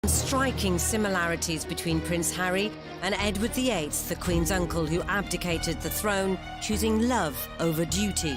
Striking similarities between Prince Harry and Edward VIII, the Queen's uncle who abdicated the throne, choosing love over duty.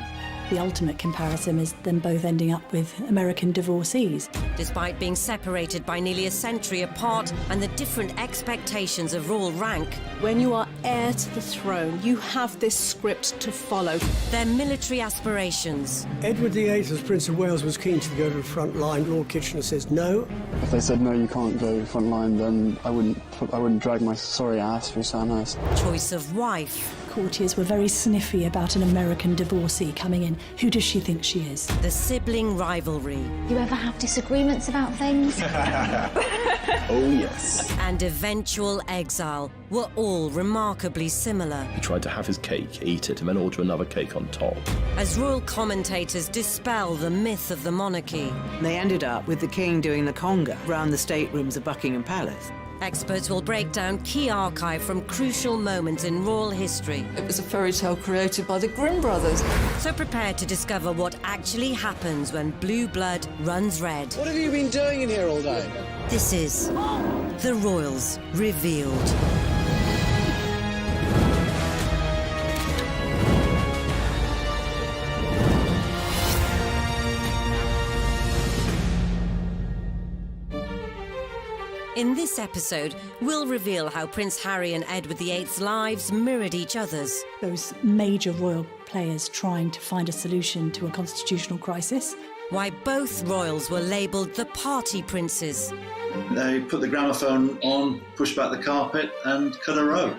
The ultimate comparison is them both ending up with American divorcees. Despite being separated by nearly a century apart and the different expectations of royal rank, when you are heir to the throne, you have this script to follow. their military aspirations, Edward VIII, as Prince of Wales, was keen to go to the front line. Lord Kitchener says no. If they said no, you can't go front line, then I wouldn't drag my sorry ass through Sandhurst. choice of wife, Courtiers were very sniffy about an American divorcee coming in. Who does she think she is? the sibling rivalry, You ever have disagreements about things? Oh, yes. and eventual exile were all remarkably similar. He tried to have his cake, eat it, and then order another cake on top. As royal commentators dispel the myth of the monarchy, They ended up with the king doing the conga round the staterooms of Buckingham Palace. experts will break down key archive from crucial moments in royal history. It was a fairy tale created by the Grimm brothers. So prepare to discover what actually happens when blue blood runs red. What have you been doing in here all day? This is The Royals Revealed. In this episode, we'll reveal how Prince Harry and Edward VIII's lives mirrored each other's, Those major royal players trying to find a solution to a constitutional crisis. why both royals were labelled the party princes, They put the gramophone on, pushed back the carpet and cut a row.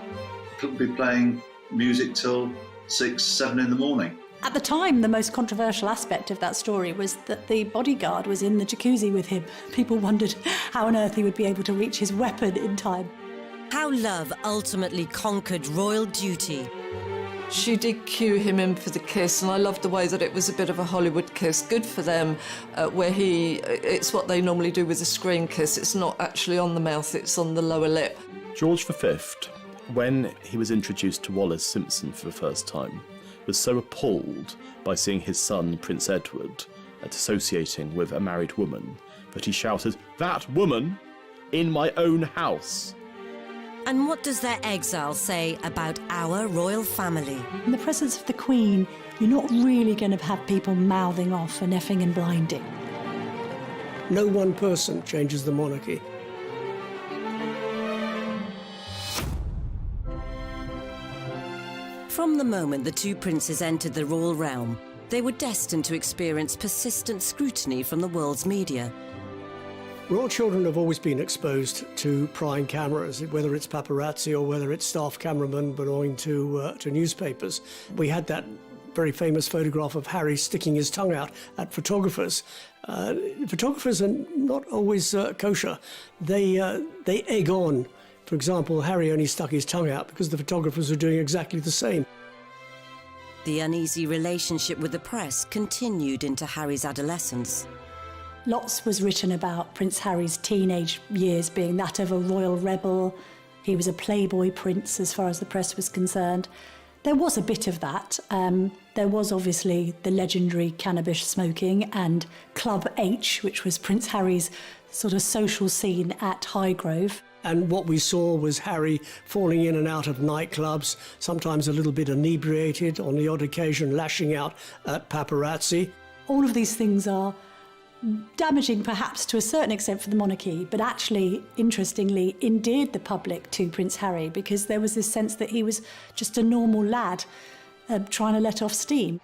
Could be playing music till 6, 7 in the morning. At the time, the most controversial aspect of that story was that the bodyguard was in the jacuzzi with him. People wondered how on earth he would be able to reach his weapon in time. how love ultimately conquered royal duty, She did cue him in for the kiss, and I loved the way that it was a bit of a Hollywood kiss. Good for them, where it's what they normally do with a screen kiss. It's not actually on the mouth, it's on the lower lip. George V, when he was introduced to Wallis Simpson for the first time, was so appalled by seeing his son, Prince Edward, associating with a married woman, that he shouted, "That woman in my own house!" And what does their exile say about our royal family? In the presence of the Queen, you're not really going to have people mouthing off and effing and blinding. No one person changes the monarchy. From the moment the two princes entered the royal realm, they were destined to experience persistent scrutiny from the world's media. Royal children have always been exposed to prying cameras, whether it's paparazzi or whether it's staff cameramen belonging to newspapers. We had that very famous photograph of Harry sticking his tongue out at photographers. Photographers are not always kosher. They egg on. For example, Harry only stuck his tongue out because the photographers were doing exactly the same. The uneasy relationship with the press continued into Harry's adolescence. Lots was written about Prince Harry's teenage years being that of a royal rebel. He was a playboy prince as far as the press was concerned. There was a bit of that. There was obviously the legendary cannabis smoking and Club H, which was Prince Harry's sort of social scene at Highgrove. And what we saw was Harry falling in and out of nightclubs, sometimes a little bit inebriated, on the odd occasion lashing out at paparazzi. All of these things are damaging perhaps to a certain extent for the monarchy, but actually, interestingly, endeared the public to Prince Harry because there was this sense that he was just a normal lad trying to let off steam.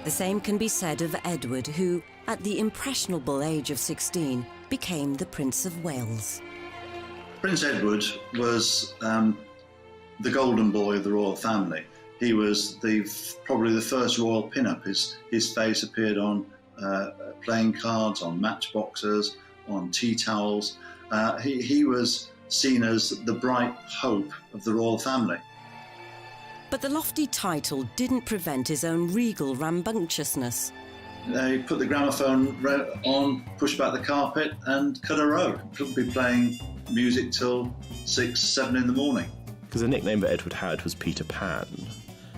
The same can be said of Edward, who, at the impressionable age of 16, became the Prince of Wales. Prince Edward was the golden boy of the royal family. He was probably the first royal pin-up. His face appeared on playing cards, on matchboxes, on tea towels. He was seen as the bright hope of the royal family. But the lofty title didn't prevent his own regal rambunctiousness. They put the gramophone on, pushed back the carpet and cut a row. Could be playing music till 6, 7 in the morning. Because the nickname that Edward had was Peter Pan,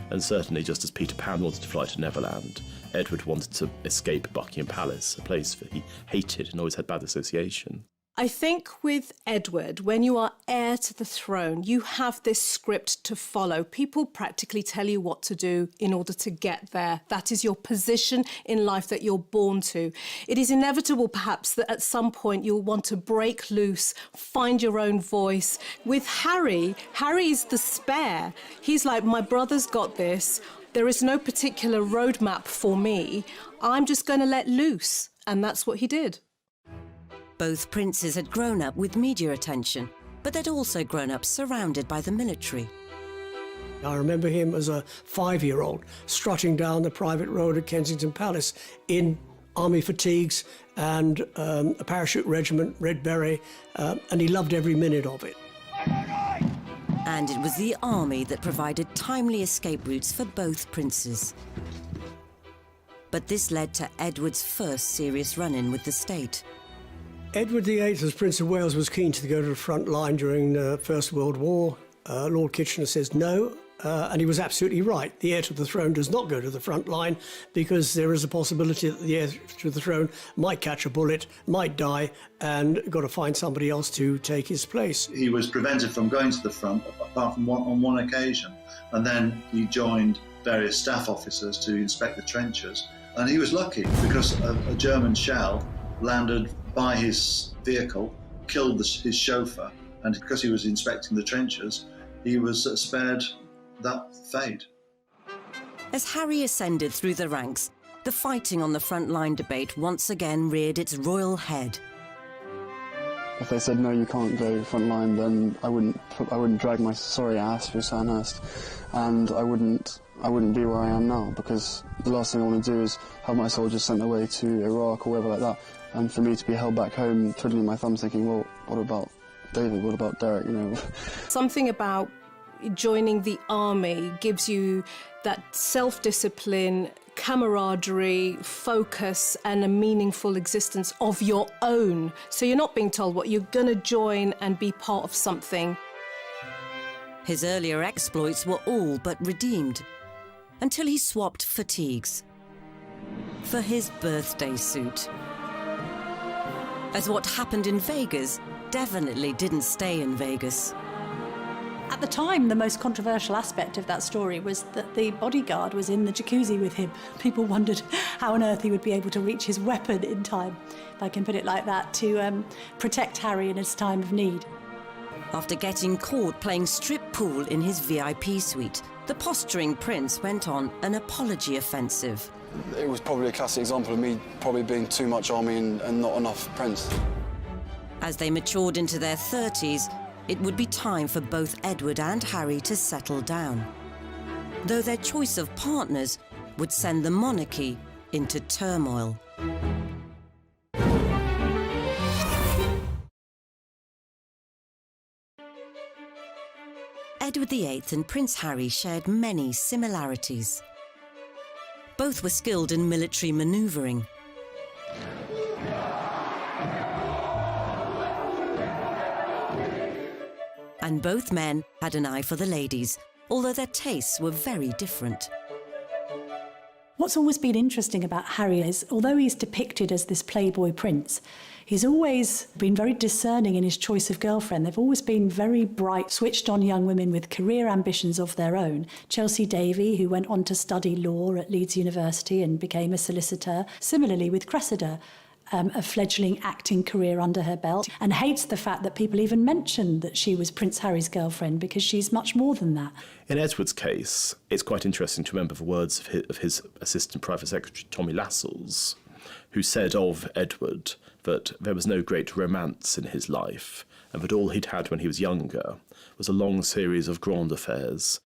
and certainly just as Peter Pan wanted to fly to Neverland, Edward wanted to escape Buckingham Palace, a place that he hated and always had bad association. I think with Edward, when you are heir to the throne, you have this script to follow. People practically tell you what to do in order to get there. That is your position in life that you're born to. It is inevitable, perhaps, that at some point you'll want to break loose, find your own voice. With Harry is the spare. He's like, my brother's got this. There is no particular roadmap for me. I'm just going to let loose. And that's what he did. Both princes had grown up with media attention, but they'd also grown up surrounded by the military. I remember him as a 5-year-old strutting down the private road at Kensington Palace in army fatigues and a parachute regiment, Red Beret, and he loved every minute of it. And it was the army that provided timely escape routes for both princes. But this led to Edward's first serious run-in with the state. Edward VIII, as Prince of Wales, was keen to go to the front line during the First World War. Lord Kitchener says no, and he was absolutely right. The heir to the throne does not go to the front line because there is a possibility that the heir to the throne might catch a bullet, might die, and got to find somebody else to take his place. He was prevented from going to the front, apart from on one occasion, and then he joined various staff officers to inspect the trenches. And he was lucky because a German shell landed by his vehicle, killed his chauffeur, and because he was inspecting the trenches, he was spared that fate. As Harry ascended through the ranks, the fighting on the front line debate once again reared its royal head. If they said, no, you can't go front line, then I wouldn't drag my sorry ass through Sandhurst, and I wouldn't be where I am now, because the last thing I want to do is have my soldiers sent away to Iraq or wherever like that, and for me to be held back home, twiddling my thumbs thinking, well, what about David, what about Derek, you know? Something about joining the army gives you that self-discipline, camaraderie, focus, and a meaningful existence of your own. So you're not being told what you're going to join and be part of something. His earlier exploits were all but redeemed, until he swapped fatigues for his birthday suit. As what happened in Vegas definitely didn't stay in Vegas. At the time, the most controversial aspect of that story was that the bodyguard was in the jacuzzi with him. People wondered how on earth he would be able to reach his weapon in time, if I can put it like that, to protect Harry in his time of need. After getting caught playing strip pool in his VIP suite, the posturing prince went on an apology offensive. It was probably a classic example of me probably being too much army and not enough prince. As they matured into their 30s, it would be time for both Edward and Harry to settle down, though their choice of partners would send the monarchy into turmoil. Edward VIII and Prince Harry shared many similarities. Both were skilled in military manoeuvring. And both men had an eye for the ladies, although their tastes were very different. What's always been interesting about Harry is, although he's depicted as this playboy prince, he's always been very discerning in his choice of girlfriend. They've always been very bright, switched-on young women with career ambitions of their own. Chelsea Davy, who went on to study law at Leeds University and became a solicitor. Similarly with Cressida, a fledgling acting career under her belt, and hates the fact that people even mention that she was Prince Harry's girlfriend, because she's much more than that. In Edward's case, it's quite interesting to remember the words of his assistant private secretary, Tommy Lascelles, who said of Edward that there was no great romance in his life, and that all he'd had when he was younger was a long series of grand affairs.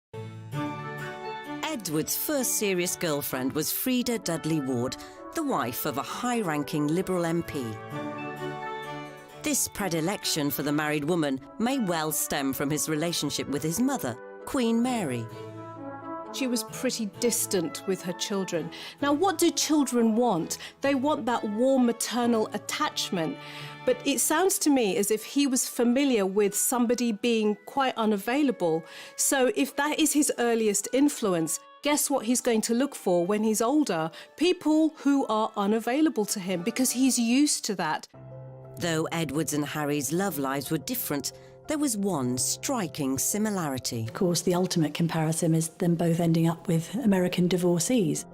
Edward's first serious girlfriend was Freda Dudley Ward, the wife of a high-ranking Liberal MP. This predilection for the married woman may well stem from his relationship with his mother, Queen Mary. She was pretty distant with her children. Now, what do children want? They want that warm maternal attachment. But it sounds to me as if he was familiar with somebody being quite unavailable. So if that is his earliest influence, guess what he's going to look for when he's older? People who are unavailable to him, because he's used to that. Though Edward's and Harry's love lives were different, there was one striking similarity. Of course, the ultimate comparison is them both ending up with American divorcees.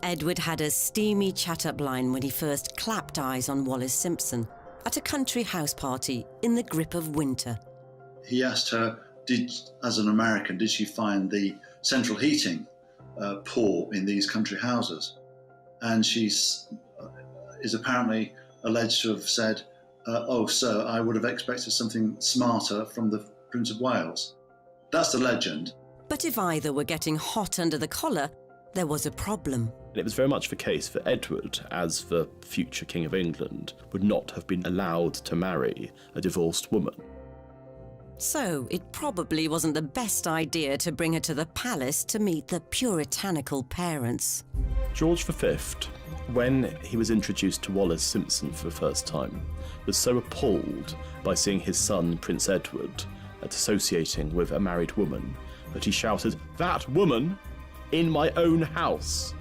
Edward had a steamy chat-up line when he first clapped eyes on Wallis Simpson at a country house party in the grip of winter. He asked her, as an American, did she find the central heating poor in these country houses? And she is apparently alleged to have said, oh, sir, I would have expected something smarter from the Prince of Wales. That's the legend. But if either were getting hot under the collar, there was a problem. It was very much the case that Edward, as the future King of England, would not have been allowed to marry a divorced woman. So it probably wasn't the best idea to bring her to the palace to meet the puritanical parents. George V, when he was introduced to Wallis Simpson for the first time, was so appalled by seeing his son, Prince Edward, associating with a married woman, that he shouted, "That woman! In my own house!"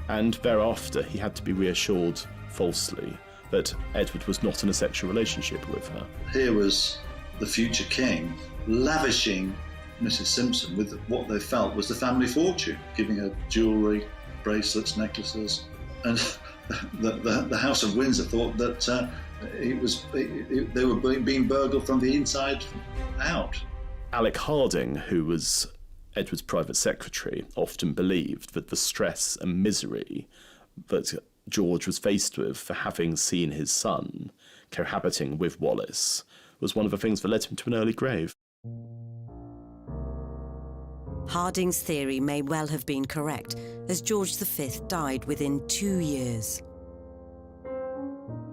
And thereafter he had to be reassured, falsely, that Edward was not in a sexual relationship with her. Here was the future king lavishing Mrs. Simpson with what they felt was the family fortune, giving her jewellery, bracelets, necklaces. And the House of Windsor thought that they were being burgled from the inside out. Alec Harding, who was Edward's private secretary, often believed that the stress and misery that George was faced with for having seen his son cohabiting with Wallis was one of the things that led him to an early grave. Harding's theory may well have been correct, as George V died within 2 years,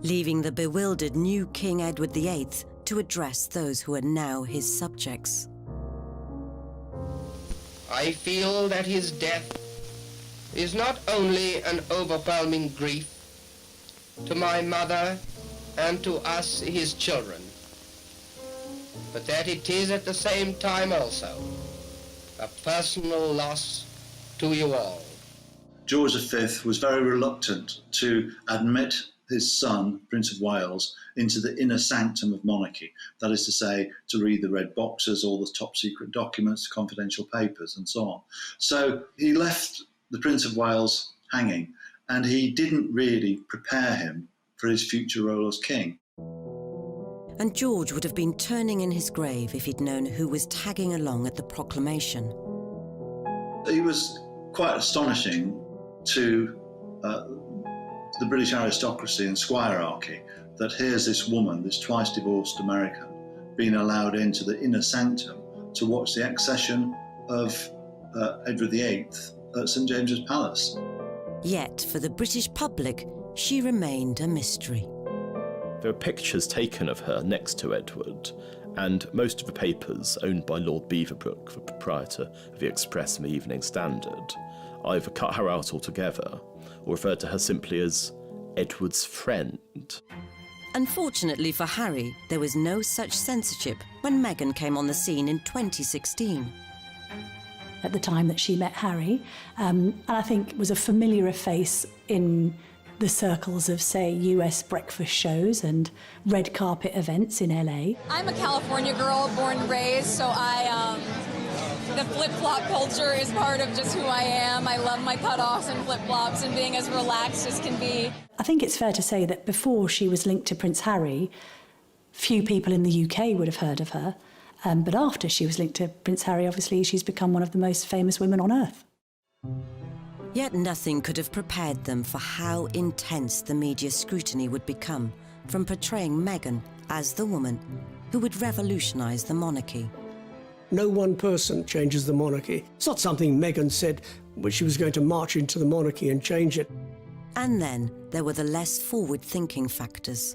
leaving the bewildered new King Edward VIII to address those who are now his subjects. I feel that his death is not only an overwhelming grief to my mother and to us, his children, but that it is at the same time also a personal loss to you all. George V was very reluctant to admit his son, Prince of Wales, into the inner sanctum of monarchy. That is to say, to read the red boxes, all the top secret documents, confidential papers, and so on. So he left the Prince of Wales hanging, and he didn't really prepare him for his future role as king. And George would have been turning in his grave if he'd known who was tagging along at the proclamation. It was quite astonishing to the British aristocracy and squirearchy that here's this woman, this twice divorced American, being allowed into the inner sanctum to watch the accession of Edward VIII at St James's Palace. Yet, for the British public, she remained a mystery. There are pictures taken of her next to Edward, and most of the papers owned by Lord Beaverbrook, the proprietor of the Express and the Evening Standard, either cut her out altogether or referred to her simply as Edward's friend. Unfortunately for Harry, there was no such censorship when Meghan came on the scene in 2016. At the time that she met Harry, and I think was a familiar face in the circles of, say, US breakfast shows and red carpet events in LA. I'm a California girl, born and raised, so the flip-flop culture is part of just who I am. I love my cutoffs and flip-flops and being as relaxed as can be. I think it's fair to say that before she was linked to Prince Harry, few people in the UK would have heard of her. But after she was linked to Prince Harry, obviously, she's become one of the most famous women on earth. Yet nothing could have prepared them for how intense the media scrutiny would become from portraying Meghan as the woman who would revolutionise the monarchy. No one person changes the monarchy. It's not something Meghan said when she was going to march into the monarchy and change it. And then there were the less forward-thinking factors.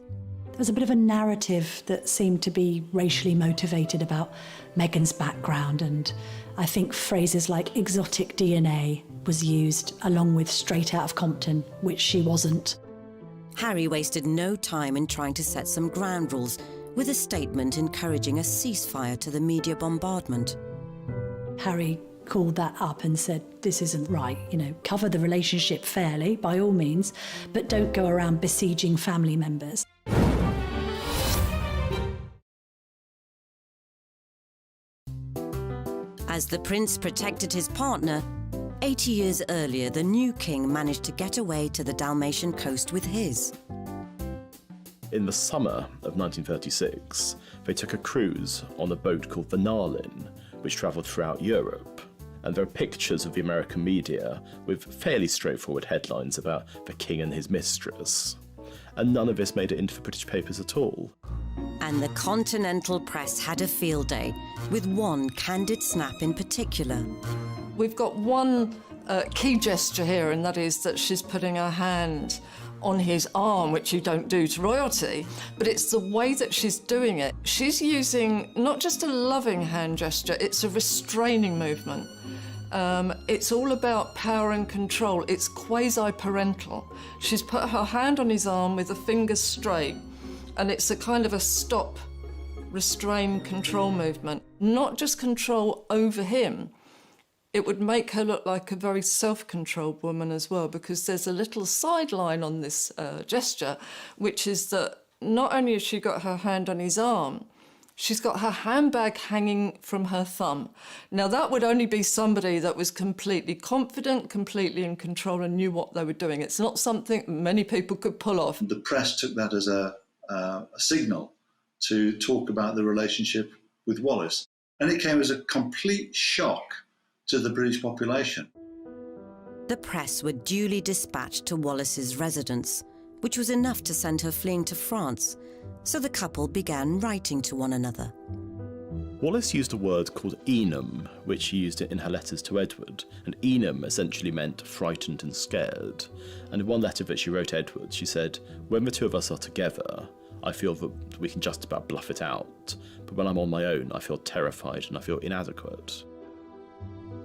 There was a bit of a narrative that seemed to be racially motivated about Meghan's background, and I think phrases like exotic DNA was used along with straight out of Compton, which she wasn't. Harry wasted no time in trying to set some ground rules with a statement encouraging a ceasefire to the media bombardment. Harry called that up and said, this isn't right, cover the relationship fairly, by all means, but don't go around besieging family members. As the prince protected his partner, 80 years earlier, the new king managed to get away to the Dalmatian coast with his. In the summer of 1936, they took a cruise on a boat called the Narlin, which travelled throughout Europe. And there are pictures of the American media with fairly straightforward headlines about the king and his mistress. And none of this made it into the British papers at all. And the continental press had a field day, with one candid snap in particular. We've got one key gesture here, and that is that she's putting her hand on his arm, which you don't do to royalty, but it's the way that she's doing it. She's using not just a loving hand gesture, it's a restraining movement. It's all about power and control. It's quasi-parental. She's put her hand on his arm with the fingers straight, and it's a kind of a stop, restrain, control movement. Not just control over him. It would make her look like a very self-controlled woman as well, because there's a little sideline on this gesture, which is that not only has she got her hand on his arm, she's got her handbag hanging from her thumb. Now, that would only be somebody that was completely confident, completely in control, and knew what they were doing. It's not something many people could pull off. The press took that as a signal to talk about the relationship with Wallis, and it came as a complete shock to the British population. The press were duly dispatched to Wallis's residence, which was enough to send her fleeing to France, so the couple began writing to one another. Wallis used a word called enum, which she used in her letters to Edward, and enum essentially meant frightened and scared. And in one letter that she wrote Edward, she said, "When the two of us are together, I feel that we can just about bluff it out, but when I'm on my own, I feel terrified and I feel inadequate."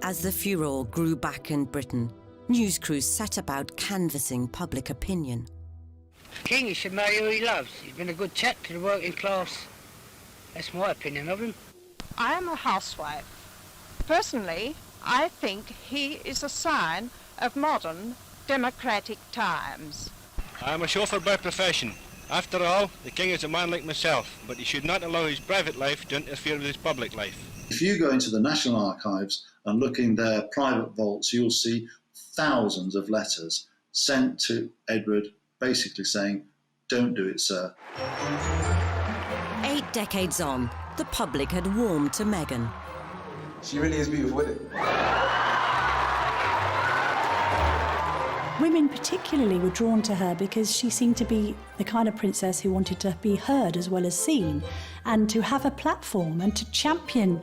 As the furore grew back in Britain, news crews set about canvassing public opinion. King, he should marry who he loves. He's been a good chap to the working class. That's my opinion of him. I am a housewife. Personally, I think he is a sign of modern democratic times. I'm a chauffeur by profession. After all, the king is a man like myself, but he should not allow his private life to interfere with his public life. If you go into the National Archives and look in their private vaults, you'll see thousands of letters sent to Edward basically saying, "Don't do it, sir." 8 decades on, the public had warmed to Meghan. She really is beautiful, isn't it? Women particularly were drawn to her because she seemed to be the kind of princess who wanted to be heard as well as seen, and to have a platform and to champion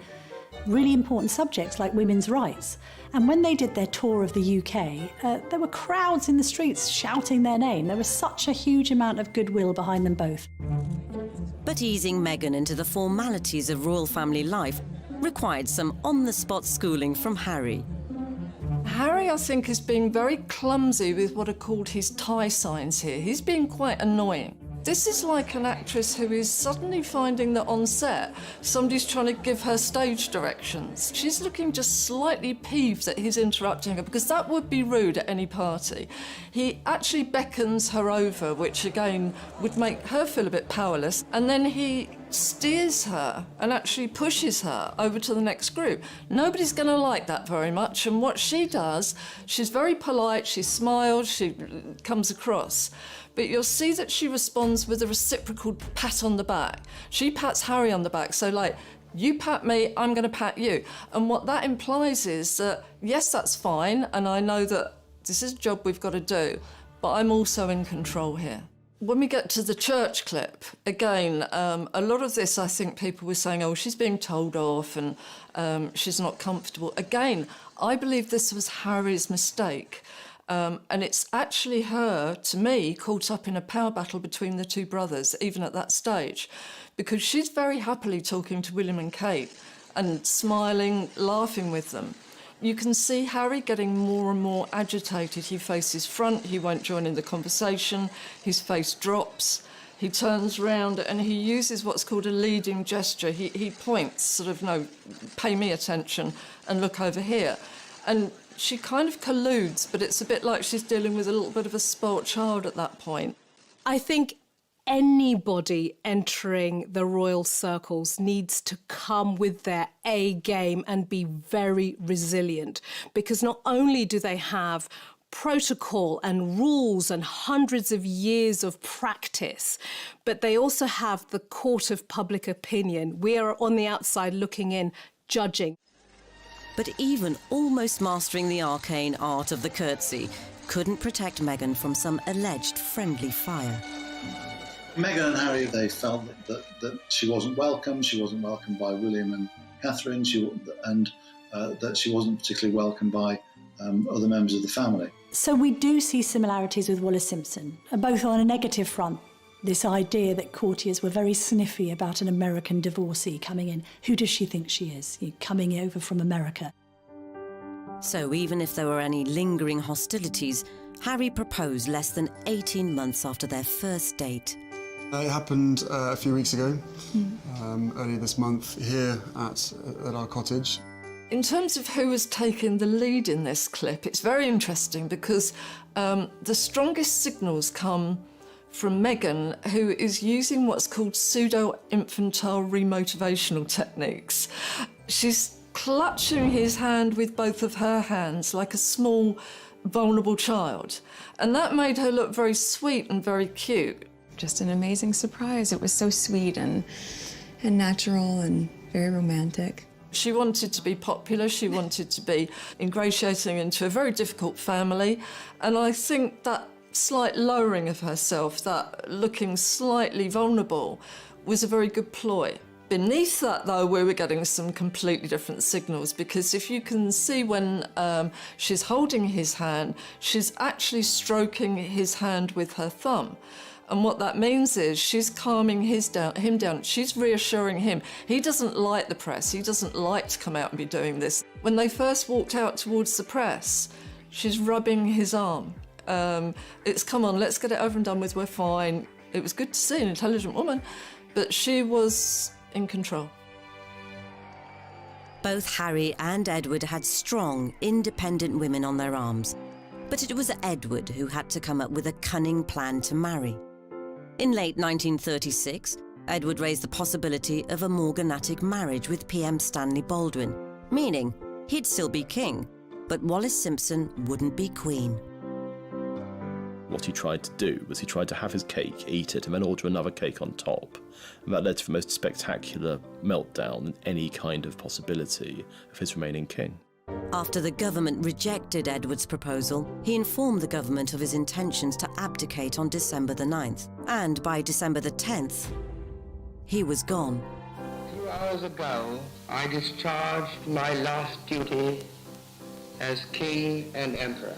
really important subjects like women's rights. And when they did their tour of the UK, there were crowds in the streets shouting their name. There was such a huge amount of goodwill behind them both. But easing Meghan into the formalities of royal family life required some on-the-spot schooling from Harry. Harry, I think, is being very clumsy with what are called his tie signs here. He's being quite annoying. This is like an actress who is suddenly finding that on set, somebody's trying to give her stage directions. She's looking just slightly peeved that he's interrupting her, because that would be rude at any party. He actually beckons her over, which again would make her feel a bit powerless, and then he steers her and actually pushes her over to the next group. Nobody's going to like that very much, and what she does, she's very polite, she smiles, she comes across. But you'll see that she responds with a reciprocal pat on the back. She pats Harry on the back, so like, you pat me, I'm going to pat you. And what that implies is that, yes, that's fine, and I know that this is a job we've got to do, but I'm also in control here. When we get to the church clip, again, a lot of this, I think people were saying, oh, she's being told off and she's not comfortable. Again, I believe this was Harry's mistake. And it's actually her, to me, caught up in a power battle between the two brothers, even at that stage, because she's very happily talking to William and Kate and smiling, laughing with them. You can see Harry getting more and more agitated. He faces front, he won't join in the conversation, his face drops, he turns round and he uses what's called a leading gesture. He points, sort of, no, pay me attention and look over here. And she kind of colludes, but it's a bit like she's dealing with a little bit of a spoilt child at that point. I think Anybody entering the royal circles needs to come with their A game and be very resilient, because not only do they have protocol and rules and hundreds of years of practice, but they also have the court of public opinion. We are on the outside looking in, judging. But even almost mastering the arcane art of the curtsy couldn't protect Meghan from some alleged friendly fire. Meghan and Harry, they felt that she wasn't welcome. She wasn't welcomed by William and Catherine, and that she wasn't particularly welcomed by other members of the family. So we do see similarities with Wallis Simpson, both on a negative front. This idea that courtiers were very sniffy about an American divorcee coming in. Who does she think she is, coming over from America? So even if there were any lingering hostilities, Harry proposed less than 18 months after their first date. It happened a few weeks ago, earlier this month, here at our cottage. In terms of who was taking the lead in this clip, it's very interesting because the strongest signals come from Meghan, who is using what's called pseudo-infantile remotivational techniques. She's clutching his hand with both of her hands like a small, vulnerable child. And that made her look very sweet and very cute. Just an amazing surprise. It was so sweet and natural and very romantic. She wanted to be popular, she wanted to be ingratiating into a very difficult family, and I think that slight lowering of herself, that looking slightly vulnerable, was a very good ploy. Beneath that, though, we were getting some completely different signals, because if you can see when she's holding his hand, she's actually stroking his hand with her thumb. And what that means is she's calming him down. She's reassuring him. He doesn't like the press. He doesn't like to come out and be doing this. When they first walked out towards the press, she's rubbing his arm. It's, come on, let's get it over and done with, we're fine. It was good to see an intelligent woman, but she was in control. Both Harry and Edward had strong, independent women on their arms. But it was Edward who had to come up with a cunning plan to marry. In late 1936, Edward raised the possibility of a morganatic marriage with PM Stanley Baldwin, meaning he'd still be king, but Wallis Simpson wouldn't be queen. What he tried to do was he tried to have his cake, eat it, and then order another cake on top. And that led to the most spectacular meltdown in any kind of possibility of his remaining king. After the government rejected Edward's proposal, he informed the government of his intentions to abdicate on December the 9th. And by December the 10th, he was gone. 2 hours ago, I discharged my last duty as king and emperor.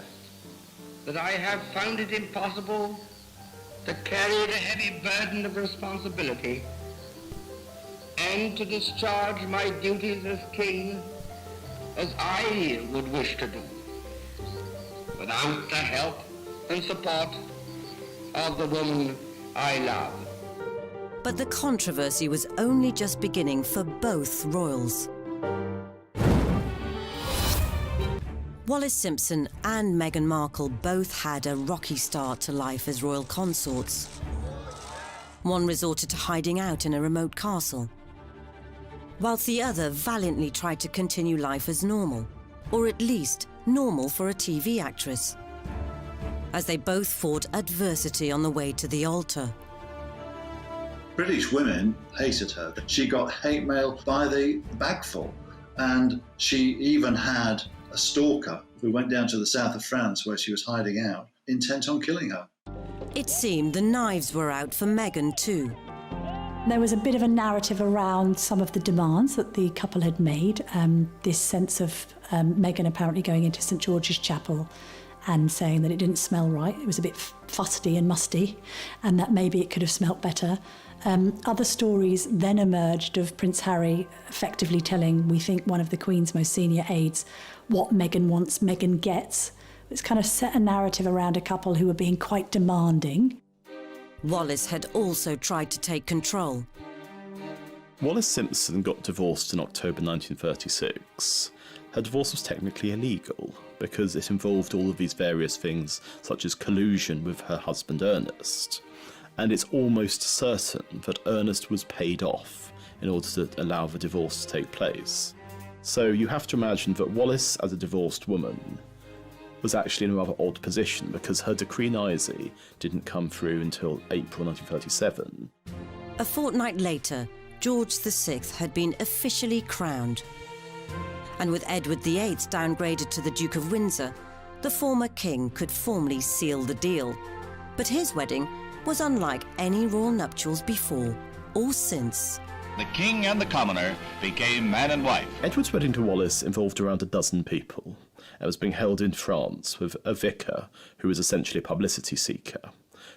That I have found it impossible to carry the heavy burden of responsibility and to discharge my duties as king as I would wish to do, without the help and support of the woman I love. But the controversy was only just beginning for both royals. Wallis Simpson and Meghan Markle both had a rocky start to life as royal consorts. One resorted to hiding out in a remote castle, whilst the other valiantly tried to continue life as normal, or at least normal for a TV actress, as they both fought adversity on the way to the altar. British women hated her. She got hate mail by the bagful, and she even had a stalker who went down to the south of France where she was hiding out, intent on killing her. It seemed the knives were out for Meghan too. There was a bit of a narrative around some of the demands that the couple had made, this sense of Meghan apparently going into St George's Chapel and saying that it didn't smell right, it was a bit fusty and musty, and that maybe it could have smelt better. Other stories then emerged of Prince Harry effectively telling, we think, one of the Queen's most senior aides what Meghan wants, Meghan gets. It's kind of set a narrative around a couple who were being quite demanding. Wallis had also tried to take control. Wallis Simpson got divorced in October 1936. Her divorce was technically illegal because it involved all of these various things, such as collusion with her husband Ernest. and it's almost certain that Ernest was paid off in order to allow the divorce to take place. So you have to imagine that Wallis, as a divorced woman, was actually in a rather odd position because her decree nisi didn't come through until April 1937. A fortnight later, George VI had been officially crowned. And with Edward VIII downgraded to the Duke of Windsor, the former king could formally seal the deal. But his wedding was unlike any royal nuptials before or since. The king and the commoner became man and wife. Edward's wedding to Wallis involved around a dozen people. It was being held in France with a vicar who was essentially a publicity seeker,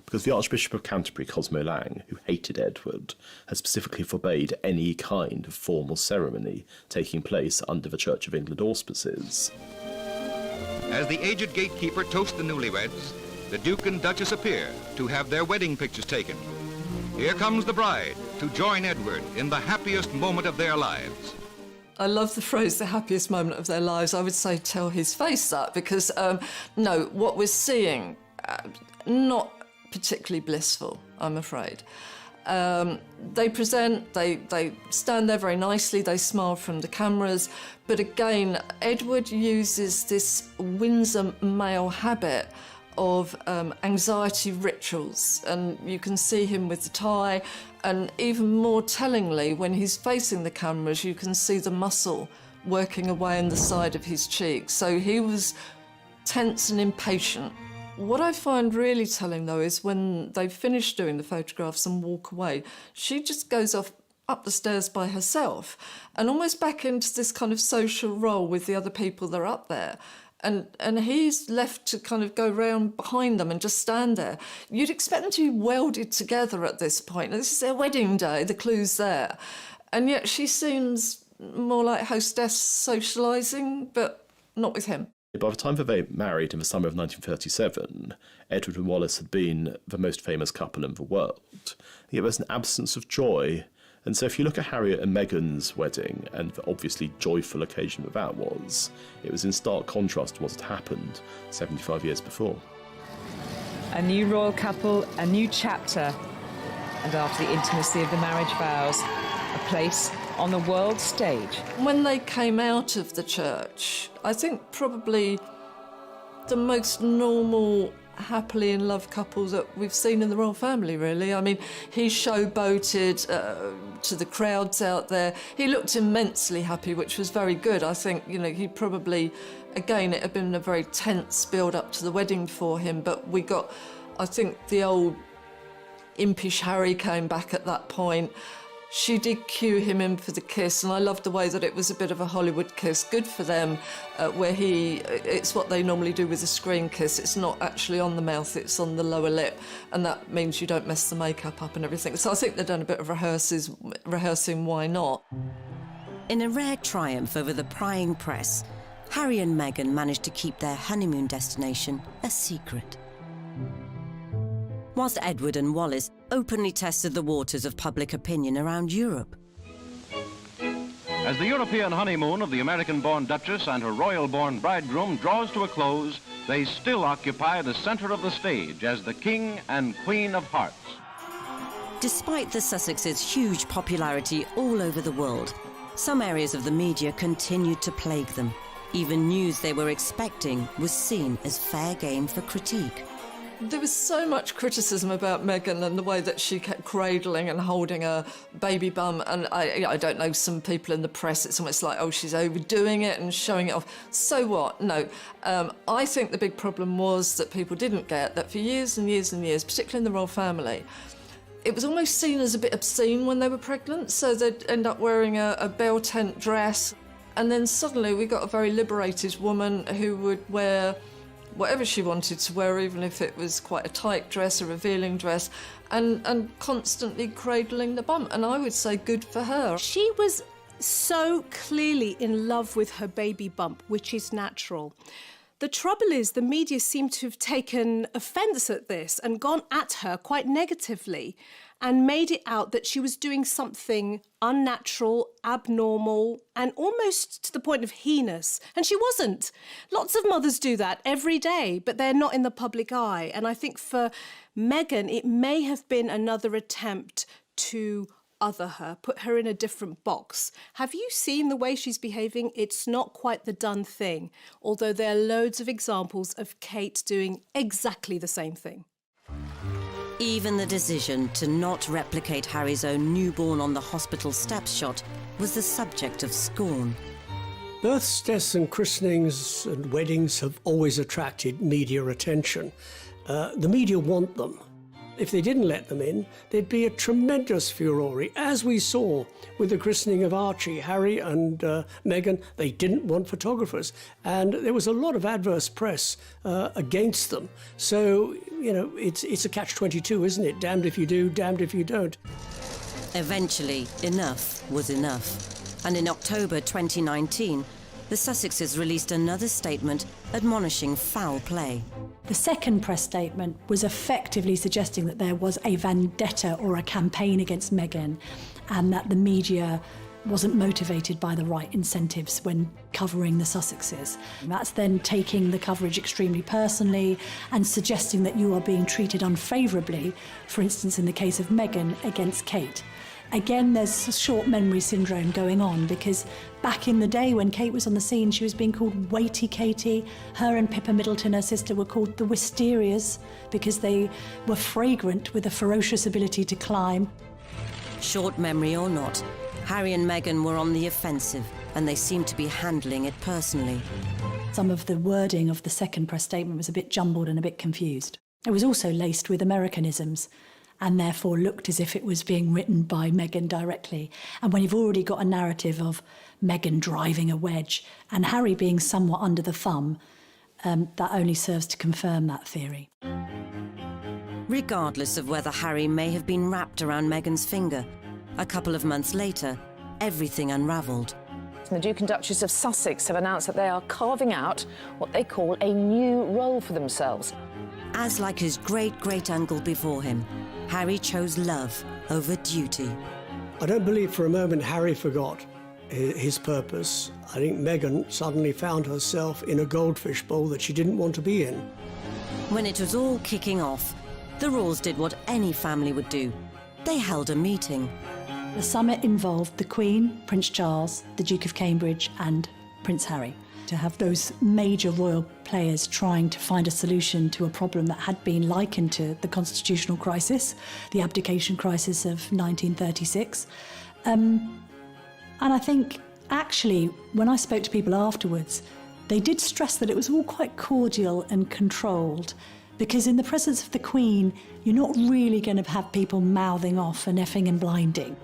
because the Archbishop of Canterbury, Cosmo Lang, who hated Edward, had specifically forbade any kind of formal ceremony taking place under the Church of England auspices. As the aged gatekeeper toasts the newlyweds, the Duke and Duchess appear to have their wedding pictures taken. Here comes the bride to join Edward in the happiest moment of their lives. I love the phrase, the happiest moment of their lives. I would say tell his face that, because, no, what we're seeing, not particularly blissful, I'm afraid. They present, they stand there very nicely, they smile from the cameras, but again, Edward uses this Windsor male habit of anxiety rituals, and you can see him with the tie, and even more tellingly, when he's facing the cameras, you can see the muscle working away on the side of his cheek. So he was tense and impatient. What I find really telling, though, is when they finish doing the photographs and walk away, she just goes off up the stairs by herself and almost back into this kind of social role with the other people that are up there. And he's left to kind of go round behind them and just stand there. You'd expect them to be welded together at this point. This is their wedding day, the clue's there. And yet she seems more like hostess socialising, but not with him. By the time that they married in the summer of 1937, Edward and Wallis had been the most famous couple in the world. Yet there's an absence of joy. And so if you look at Harriet and Meghan's wedding, and the obviously joyful occasion that was, it was in stark contrast to what had happened 75 years before. A new royal couple, a new chapter, and after the intimacy of the marriage vows, a place on the world stage. When they came out of the church, I think probably the most normal, happily in love couple that we've seen in the royal family, really. I mean, he showboated to the crowds out there. He looked immensely happy, which was very good. I think, you know, he probably, again, it had been a very tense build-up to the wedding for him, but we got, I think, the old impish Harry came back at that point. She did cue him in for the kiss, and I loved the way that it was a bit of a Hollywood kiss. Good for them, where it's what they normally do with a screen kiss. It's not actually on the mouth, it's on the lower lip, and that means you don't mess the makeup up and everything. So I think they've done a bit of rehearsing, why not? In a rare triumph over the prying press, Harry and Meghan managed to keep their honeymoon destination a secret. Whilst Edward and Wallis openly tested the waters of public opinion around Europe. As the European honeymoon of the American-born Duchess and her royal-born bridegroom draws to a close, they still occupy the center of the stage as the King and Queen of Hearts. Despite the Sussexes' huge popularity all over the world, some areas of the media continued to plague them. Even news they were expecting was seen as fair game for critique. There was so much criticism about Meghan and the way that she kept cradling and holding her baby bum, and I don't know, some people in the press, it's almost like, oh, she's overdoing it and showing it off. So what? No. I think the big problem was that people didn't get that for years and years and years, particularly in the royal family, it was almost seen as a bit obscene when they were pregnant, so they'd end up wearing a bell tent dress, and then suddenly we got a very liberated woman who would wear whatever she wanted to wear, even if it was quite a tight dress, a revealing dress, and constantly cradling the bum. And I would say good for her. She was so clearly in love with her baby bump, which is natural. The trouble is the media seem to have taken offence at this and gone at her quite negatively. and made it out that she was doing something unnatural, abnormal, and almost to the point of heinous. And she wasn't. Lots of mothers do that every day, but they're not in the public eye. And I think for Meghan, it may have been another attempt to other her, put her in a different box. Have you seen the way she's behaving? It's not quite the done thing, although there are loads of examples of Kate doing exactly the same thing. Even the decision to not replicate Harry's own newborn on the hospital steps shot was the subject of scorn. Births, deaths and christenings and weddings have always attracted media attention. The media want them. If they didn't let them in, there'd be a tremendous furore, as we saw with the christening of Archie. Harry and Meghan, they didn't want photographers, and there was a lot of adverse press against them. So, you know, it's a catch-22, isn't it? Damned if you do, damned if you don't. Eventually, enough was enough. And in October 2019, the Sussexes released another statement admonishing foul play. The second press statement was effectively suggesting that there was a vendetta or a campaign against Meghan, and that the media wasn't motivated by the right incentives when covering the Sussexes. That's then taking the coverage extremely personally and suggesting that you are being treated unfavourably, for instance in the case of Meghan against Kate. Again, there's a short memory syndrome going on, because back in the day when Kate was on the scene, she was being called Weighty Katie. Her and Pippa Middleton, her sister, were called the Wisterias because they were fragrant with a ferocious ability to climb. Short memory or not, Harry and Meghan were on the offensive, and they seemed to be handling it personally. Some of the wording of the second press statement was a bit jumbled and a bit confused. It was also laced with Americanisms, and therefore looked as if it was being written by Meghan directly. And when you've already got a narrative of Meghan driving a wedge and Harry being somewhat under the thumb, that only serves to confirm that theory. Regardless of whether Harry may have been wrapped around Meghan's finger, a couple of months later, everything unravelled. The Duke and Duchess of Sussex have announced that they are carving out what they call a new role for themselves. As like his great-great-uncle before him, Harry chose love over duty. I don't believe for a moment Harry forgot his purpose. I think Meghan suddenly found herself in a goldfish bowl that she didn't want to be in. When it was all kicking off, the Royals did what any family would do. They held a meeting. The summit involved the Queen, Prince Charles, the Duke of Cambridge and Prince Harry. To have those major royal players trying to find a solution to a problem that had been likened to the constitutional crisis, the abdication crisis of 1936. And I think, actually, when I spoke to people afterwards, they did stress that it was all quite cordial and controlled, because in the presence of the Queen, you're not really going to have people mouthing off and effing and blinding.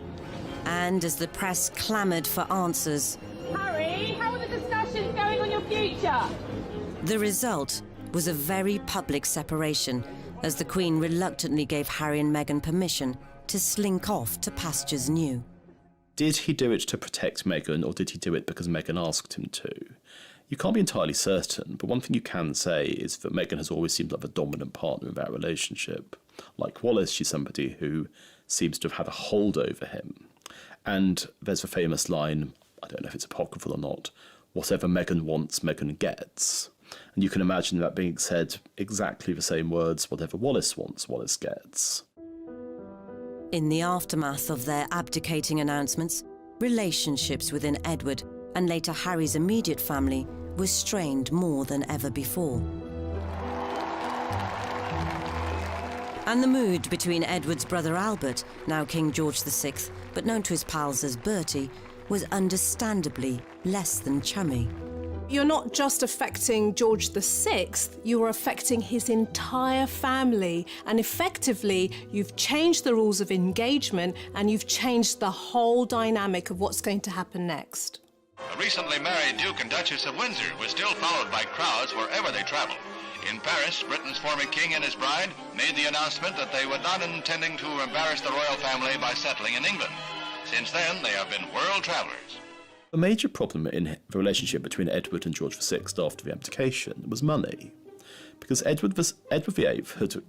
And as the press clamoured for answers, Harry, how are the discussions going on your future? The result was a very public separation, as the Queen reluctantly gave Harry and Meghan permission to slink off to pastures new. Did he do it to protect Meghan, or did he do it because Meghan asked him to? You can't be entirely certain, but one thing you can say is that Meghan has always seemed like a dominant partner in that relationship. Like Wallis, she's somebody who seems to have had a hold over him. And there's a famous line, I don't know if it's apocryphal or not, whatever Meghan wants, Meghan gets. And you can imagine that being said exactly the same words, whatever Wallis wants, Wallis gets. In the aftermath of their abdicating announcements, relationships within Edward and later Harry's immediate family were strained more than ever before. And the mood between Edward's brother Albert, now King George VI, but known to his pals as Bertie, was understandably less than chummy. You're not just affecting George VI, you're affecting his entire family. And effectively, you've changed the rules of engagement and you've changed the whole dynamic of what's going to happen next. The recently married Duke and Duchess of Windsor was still followed by crowds wherever they traveled. In Paris, Britain's former king and his bride made the announcement that they were not intending to embarrass the royal family by settling in England. Since then, they have been world travelers. A major problem in the relationship between Edward and George VI after the abdication was money. Because Edward VIII had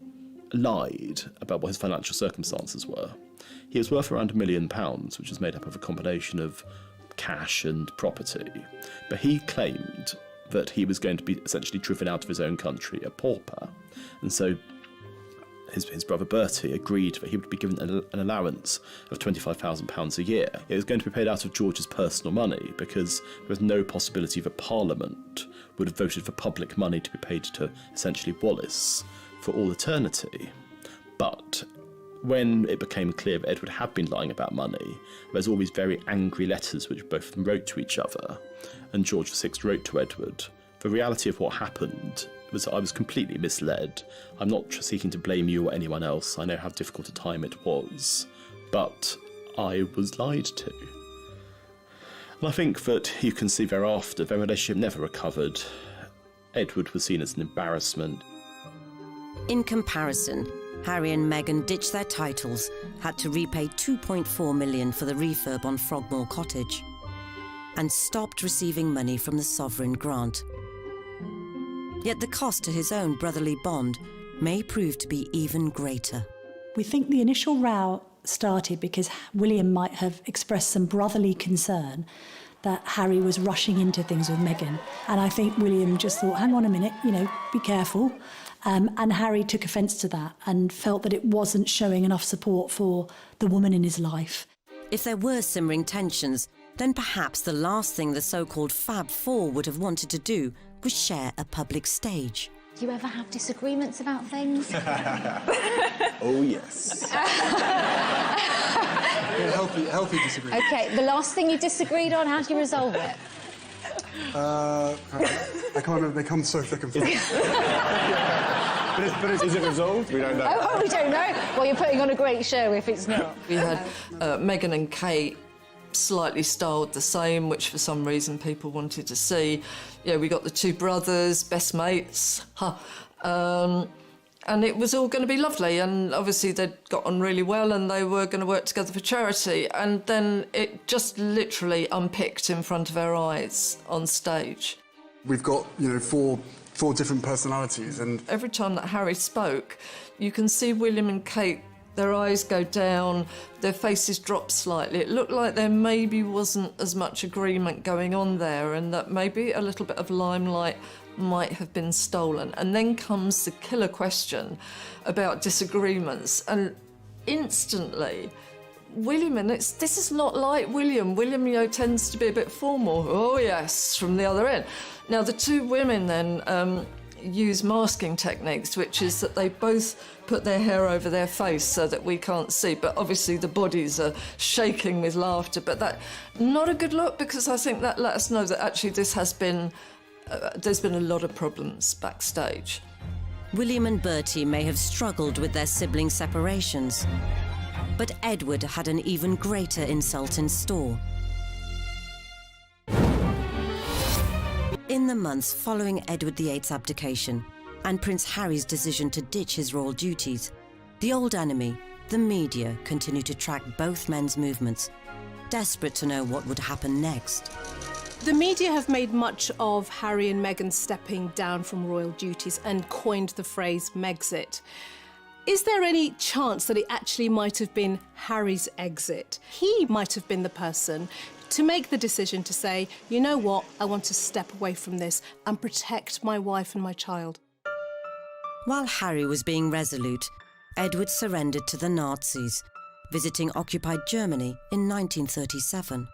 lied about what his financial circumstances were. He was worth around £1 million, which was made up of a combination of cash and property. But he claimed that he was going to be essentially driven out of his own country, a pauper. And so his brother Bertie agreed that he would be given an allowance of £25,000 a year. It was going to be paid out of George's personal money because there was no possibility that Parliament would have voted for public money to be paid to essentially Wallace for all eternity. But when it became clear that Edward had been lying about money, there's all these very angry letters which both of them wrote to each other, and George VI wrote to Edward. The reality of what happened was that I was completely misled. I'm not seeking to blame you or anyone else. I know how difficult a time it was, but I was lied to. And I think that you can see thereafter their relationship never recovered. Edward was seen as an embarrassment. In comparison, Harry and Meghan ditched their titles, had to repay £2.4 million for the refurb on Frogmore Cottage, and stopped receiving money from the sovereign grant. Yet the cost to his own brotherly bond may prove to be even greater. We think the initial row started because William might have expressed some brotherly concern that Harry was rushing into things with Meghan. And I think William just thought, hang on a minute, be careful. And Harry took offence to that and felt that it wasn't showing enough support for the woman in his life. If there were simmering tensions, then perhaps the last thing the so-called Fab Four would have wanted to do was share a public stage. Do you ever have disagreements about things? Oh, yes. Healthy disagreement. OK, the last thing you disagreed on, how do you resolve it? I can't remember, they come so thick and fast. but is it resolved? We don't know. Oh, we don't know. Well, you're putting on a great show if it's not. We had Meghan and Kate slightly styled the same, which for some reason people wanted to see. Yeah, we got the two brothers, best mates. And it was all going to be lovely, and obviously they'd got on really well and they were going to work together for charity, and then it just literally unpicked in front of our eyes on stage. We've got, four different personalities, and every time that Harry spoke, you can see William and Kate, their eyes go down, their faces drop slightly. It looked like there maybe wasn't as much agreement going on there, and that maybe a little bit of limelight might have been stolen. And then comes the killer question about disagreements, and instantly William, and this is not like William. William, tends to be a bit formal. Oh yes, from the other end. Now the two women then use masking techniques, which is that they both put their hair over their face so that we can't see, but obviously the bodies are shaking with laughter. But that, not a good look, because I think that let us know that actually this has been there's been a lot of problems backstage. William and Bertie may have struggled with their sibling separations, but Edward had an even greater insult in store. In the months following Edward VIII's abdication and Prince Harry's decision to ditch his royal duties, the old enemy, the media, continued to track both men's movements, desperate to know what would happen next. The media have made much of Harry and Meghan stepping down from royal duties and coined the phrase Megxit. Is there any chance that it actually might have been Harry's exit? He might have been the person to make the decision to say, you know what, I want to step away from this and protect my wife and my child. While Harry was being resolute, Edward surrendered to the Nazis, visiting occupied Germany in 1937.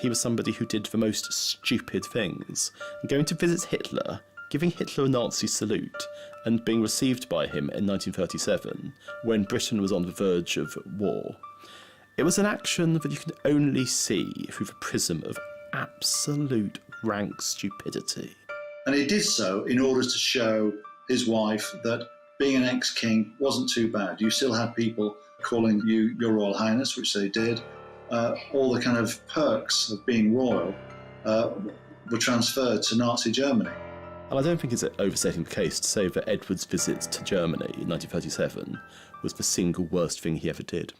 He was somebody who did the most stupid things, going to visit Hitler, giving Hitler a Nazi salute, and being received by him in 1937, when Britain was on the verge of war. It was an action that you can only see through the prism of absolute rank stupidity. And he did so in order to show his wife that being an ex-king wasn't too bad. You still had people calling you Your Royal Highness, which they did. All the kind of perks of being royal were transferred to Nazi Germany. And I don't think it's overstating the case to say that Edward's visit to Germany in 1937 was the single worst thing he ever did.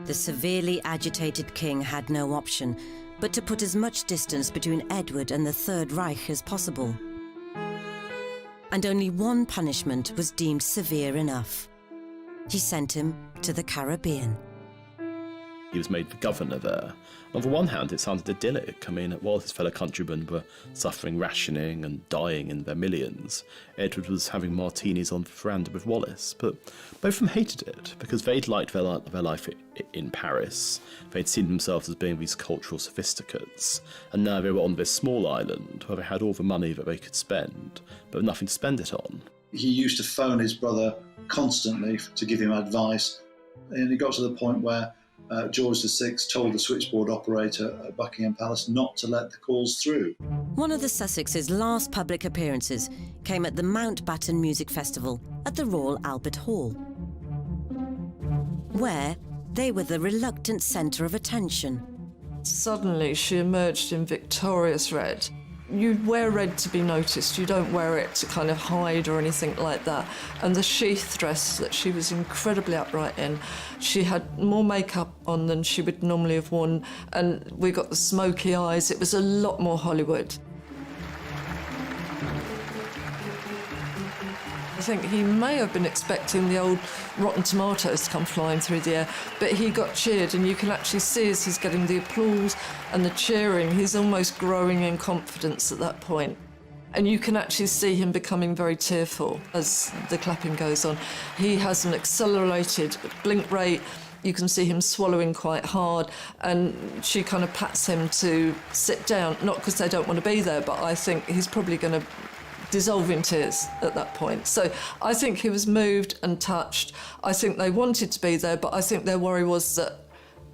The severely agitated king had no option but to put as much distance between Edward and the Third Reich as possible. And only one punishment was deemed severe enough. He sent him to the Caribbean. He was made the governor there. On the one hand, it sounded idyllic. I mean, while his fellow countrymen were suffering rationing and dying in their millions, Edward was having martinis on the veranda with Wallace. But both of them hated it, because they'd liked their life in Paris. They'd seen themselves as being these cultural sophisticates, and now they were on this small island where they had all the money that they could spend, but nothing to spend it on. He used to phone his brother constantly to give him advice, and it got to the point where George VI told the switchboard operator at Buckingham Palace not to let the calls through. One of the Sussexes' last public appearances came at the Mountbatten Music Festival at the Royal Albert Hall, where they were the reluctant centre of attention. Suddenly she emerged in victorious red. You wear red to be noticed, you don't wear it to kind of hide or anything like that. And the sheath dress that she was incredibly upright in, she had more makeup on than she would normally have worn, and we got the smoky eyes. It was a lot more Hollywood. I think he may have been expecting the old rotten tomatoes to come flying through the air, but he got cheered, and you can actually see as he's getting the applause and the cheering, he's almost growing in confidence at that point. And you can actually see him becoming very tearful as the clapping goes on. He has an accelerated blink rate. You can see him swallowing quite hard, and she kind of pats him to sit down, not because they don't want to be there, but I think he's probably going to dissolve in tears at that point. So I think he was moved and touched. I think they wanted to be there, but I think their worry was that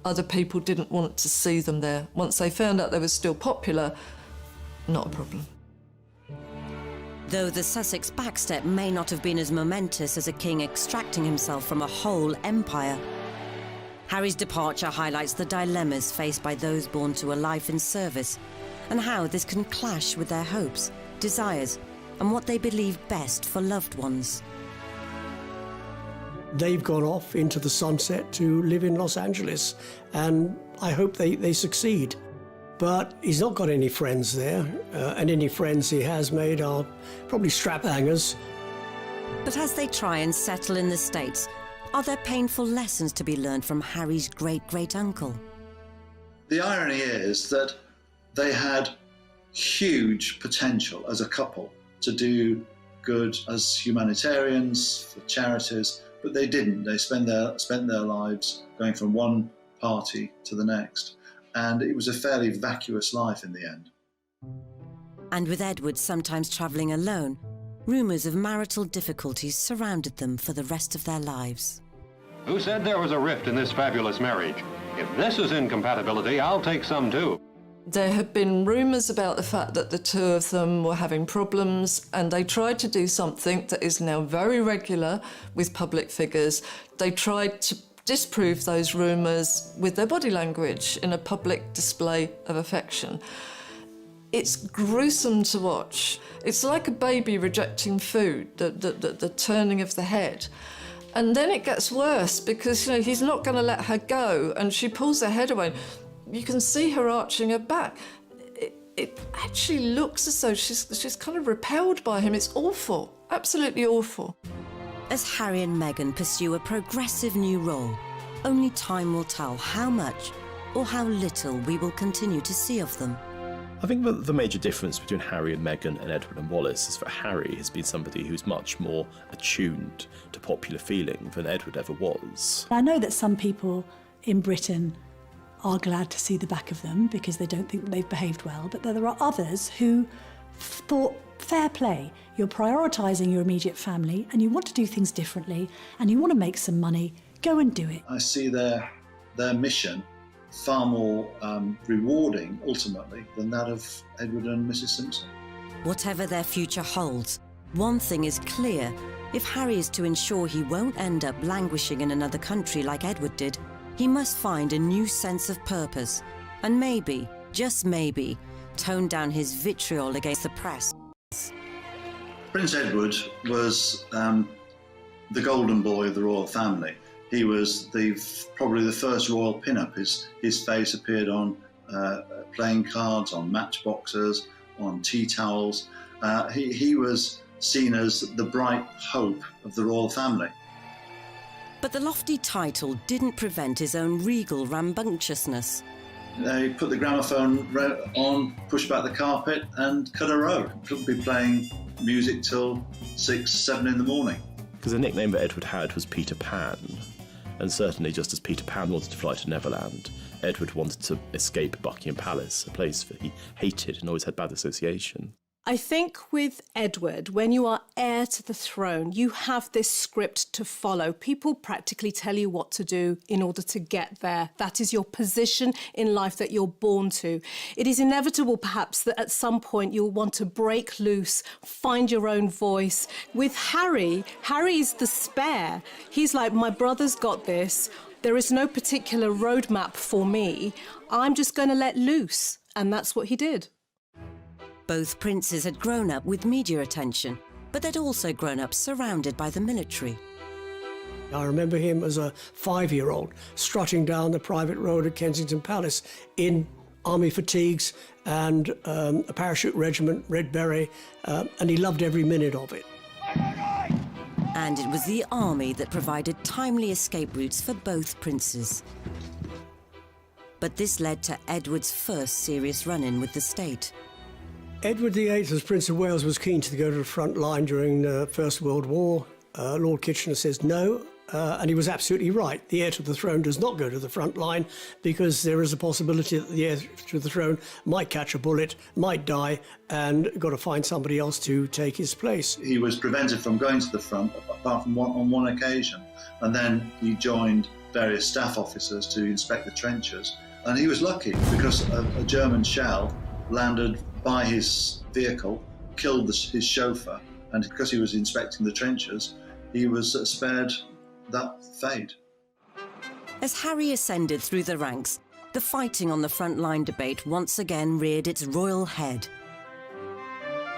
other people didn't want to see them there. Once they found out they were still popular, not a problem. Though the Sussex backstep may not have been as momentous as a king extracting himself from a whole empire, Harry's departure highlights the dilemmas faced by those born to a life in service, and how this can clash with their hopes, desires, and what they believe best for loved ones. They've gone off into the sunset to live in Los Angeles, and I hope they succeed. But he's not got any friends there, and any friends he has made are probably strap-hangers. But as they try and settle in the States, are there painful lessons to be learned from Harry's great-great-uncle? The irony is that they had huge potential as a couple to do good as humanitarians, for charities, but they didn't. They spent their lives going from one party to the next, and it was a fairly vacuous life in the end. And with Edward sometimes travelling alone, rumours of marital difficulties surrounded them for the rest of their lives. Who said there was a rift in this fabulous marriage? If this is incompatibility, I'll take some too. There had been rumours about the fact that the two of them were having problems, and they tried to do something that is now very regular with public figures. They tried to disprove those rumours with their body language in a public display of affection. It's gruesome to watch. It's like a baby rejecting food, the turning of the head. And then it gets worse because, he's not going to let her go, and she pulls her head away. You can see her arching her back. It actually looks as though she's kind of repelled by him. It's awful, absolutely awful. As Harry and Meghan pursue a progressive new role, only time will tell how much or how little we will continue to see of them. I think that the major difference between Harry and Meghan and Edward and Wallace is that Harry has been somebody who's much more attuned to popular feeling than Edward ever was. I know that some people in Britain are glad to see the back of them because they don't think that they've behaved well, but there are others who thought, fair play, you're prioritising your immediate family and you want to do things differently and you want to make some money, go and do it. I see their mission far more rewarding, ultimately, than that of Edward and Mrs. Simpson. Whatever their future holds, one thing is clear. If Harry is to ensure he won't end up languishing in another country like Edward did, he must find a new sense of purpose and maybe, just maybe, tone down his vitriol against the press. Prince Edward was the golden boy of the royal family. He was probably the first royal pin-up. His face appeared on playing cards, on matchboxes, on tea towels. He was seen as the bright hope of the royal family. But the lofty title didn't prevent his own regal rambunctiousness. They put the gramophone on, pushed back the carpet and cut a row. Could be playing music till 6, 7 in the morning. Because the nickname that Edward had was Peter Pan, and certainly just as Peter Pan wanted to fly to Neverland, Edward wanted to escape Buckingham Palace, a place that he hated and always had bad association. I think with Edward, when you are heir to the throne, you have this script to follow. People practically tell you what to do in order to get there. That is your position in life that you're born to. It is inevitable, perhaps, that at some point you'll want to break loose, find your own voice. With Harry, Harry's the spare. He's like, my brother's got this. There is no particular roadmap for me. I'm just going to let loose. And that's what he did. Both princes had grown up with media attention, but they'd also grown up surrounded by the military. I remember him as a 5-year-old strutting down the private road at Kensington Palace in army fatigues and a parachute regiment, red beret, and he loved every minute of it. And it was the army that provided timely escape routes for both princes. But this led to Edward's first serious run-in with the state. Edward VIII, as Prince of Wales, was keen to go to the front line during the First World War. Lord Kitchener says no, and he was absolutely right. The heir to the throne does not go to the front line because there is a possibility that the heir to the throne might catch a bullet, might die, and got to find somebody else to take his place. He was prevented from going to the front, apart from on one occasion, and then he joined various staff officers to inspect the trenches. And he was lucky because a German shell landed by his vehicle, killed his chauffeur, and because he was inspecting the trenches, he was spared that fate. As Harry ascended through the ranks, the fighting on the front line debate once again reared its royal head.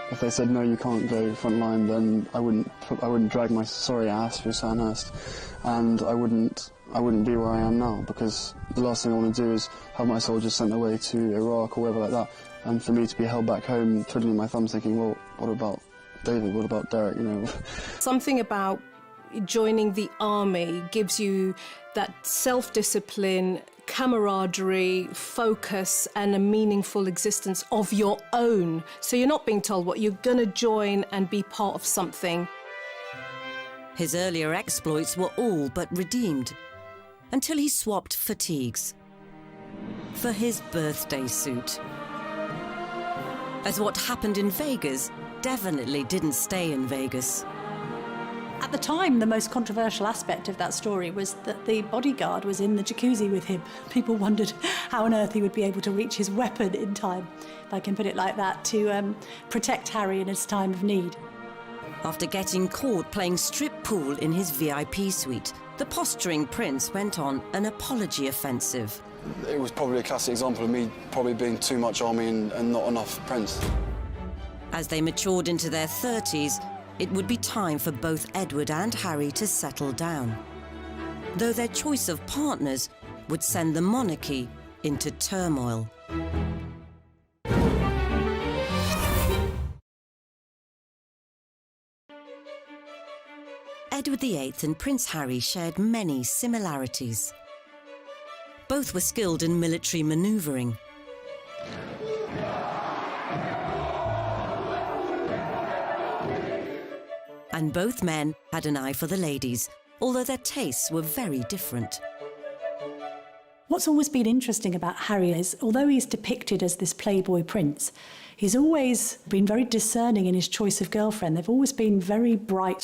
If they said no, you can't go front line, then I wouldn't drag my sorry ass through Sandhurst, and I wouldn't be where I am now, because the last thing I want to do is have my soldiers sent away to Iraq or wherever like that, and for me to be held back home, twiddling my thumbs, thinking, well, what about David? What about Derek? You know. Something about joining the army gives you that self-discipline, camaraderie, focus, and a meaningful existence of your own. So you're not being told what you're going to join and be part of something. His earlier exploits were all but redeemed, until he swapped fatigues for his birthday suit. As what happened in Vegas definitely didn't stay in Vegas. At the time, the most controversial aspect of that story was that the bodyguard was in the jacuzzi with him. People wondered how on earth he would be able to reach his weapon in time, if I can put it like that, to protect Harry in his time of need. After getting caught playing strip pool in his VIP suite, the posturing prince went on an apology offensive. It was probably a classic example of me probably being too much army and not enough prince. As they matured into their 30s, it would be time for both Edward and Harry to settle down, though their choice of partners would send the monarchy into turmoil. Edward VIII and Prince Harry shared many similarities. Both were skilled in military manoeuvring. And both men had an eye for the ladies, although their tastes were very different. What's always been interesting about Harry is, although he's depicted as this playboy prince, he's always been very discerning in his choice of girlfriend. They've always been very bright,